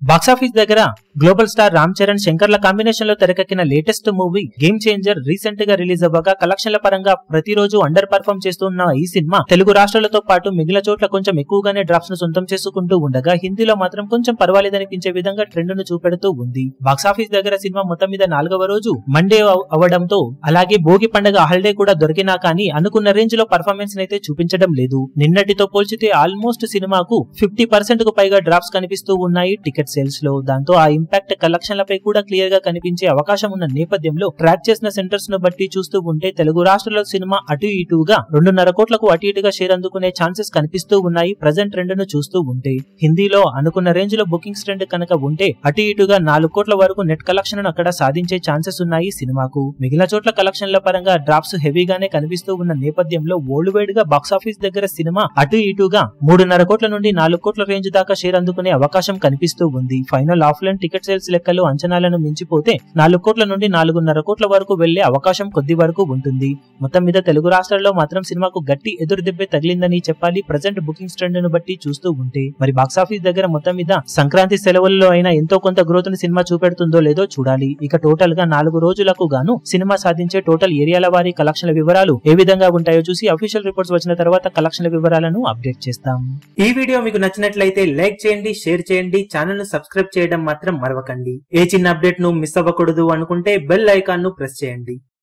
Box office దగ్గర global star Ram Charan శంకర్ల combination లో తెరకెక్కిన latest movie game changer recent గా రిలీజ్ అవ్వగా కలెక్షన్ల పరంగా ప్రతిరోజు అండర్ పర్ఫార్మ్ చేస్తున్న ఈ సినిమా తెలుగు రాష్ట్రాలతో పాటు మిగిలిన చోట్ల కొంచెం ఎక్కువగానే డ్రాప్స్ ను సొంతం చేసుకుంటూ ఉండగా హిందీలో మాత్రం కొంచెం పర్వాలేదనిపించే విధంగా ట్రెండ్ ను చూపెడుతూ ఉంది. బాక్సాఫీస్ దగ్గర సినిమా మొత్తం మీద 4వ రోజు మండే అవడంతో అలాగే భోగి పండుగ హాలిడే కూడా దొరికినా కానీ అనుకున్న రేంజ్ లో పర్ఫార్మెన్స్ అయితే చూపించడం లేదు. నిన్నటితో పోల్చితే ఆల్మోస్ట్ సినిమాకు 50% కు పైగా డ్రాప్స్ కనిపిస్తూ ఉన్నాయి టికెట్ సేల్స్ లో. దాంతో ఆ ఇంపాక్ట్ కలెక్షన్లపై కూడా క్లియర్ గా కనిపించే అవకాశం ఉన్న నేపథ్యంలో ట్రాక్ చేసిన సెంటర్స్ ను బట్టి చూస్తూ ఉంటే తెలుగు రాష్ట్రాల సినిమా అటు ఇటుగా 2.5 కోట్లకు అటు ఇటుగా షేర్ అందుకునే ఛాన్సెస్ కనిపిస్తూ ఉన్నాయి ప్రెజెంట్ ట్రెండ్ ను చూస్తూ ఉంటే. హిందీలో అనుకున్న రేంజ్ లో బుకింగ్స్ ట్రెండ్ కనుక ఉంటే అటు ఇటుగా 4 కోట్ల వరకు నెట్ కలెక్షన్ అక్కడ సాధించే ఛాన్సెస్ ఉన్నాయి సినిమాకు. మిగిలిన చోట్ల కలెక్షన్ల పరంగా డ్రాప్స్ హెవీగానే కనిపిస్తూ ఉన్న నేపథ్యంలో వరల్డ్ వైడ్ గా బాక్సాఫీస్ దగ్గర సినిమా అటు ఇటుగా 3.5 కోట్ల నుండి 4 కోట్ల రేంజ్ దాకా షేర్ అందుకునే అవకాశం కనిపిస్తూ ఉంది. ఫైనల్ ఆఫ్లైన్ టికెట్ సేల్స్ లెక్కలు అంచనాలను మించిపోతే 4 కోట్ల నుండి 4.5 కోట్ల వరకు వెళ్లే అవకాశం కొద్ది వరకు ఉంటుంది. మొత్తం మీద తెలుగు రాష్ట్రాల్లో మాత్రం సినిమాకు గట్టి ఎదురు దెబ్బే తగిలిందని చెప్పాలి ప్రెజెంట్ బుకింగ్స్ ట్రెండ్ ను బట్టి చూస్తూ ఉంటే. మరి బాక్సాఫీస్ దగ్గర మొత్తం మీద సంక్రాంతి సెలవుల్లో అయినా ఎంతో కొంత గ్రోత్ ని సినిమా చూపెడుతుందో లేదో చూడాలి. ఇక టోటల్ గా 4 రోజులకు గాను సినిమా సాధించే టోటల్ ఏరియాల వారీ కలెక్షన్ల వివరాలు ఏ విధంగా ఉంటాయో చూసి అఫీషియల్ రిపోర్ట్స్ వచ్చిన తర్వాత కలెక్షన్ల వివరాలను అప్డేట్ చేస్తాం. ఈ వీడియో మీకు నచ్చినట్లయితే లైక్ చేయండి, షేర్ చేయండి, ఛానల్ ను సబ్స్క్రైబ్ చేయడం మాత్రం మరవకండి. ఏ చిన్న అప్డేట్ ను మిస్ అవ్వకూడదు అనుకుంటే బెల్ ఐకాన్ ను ప్రెస్ చేయండి.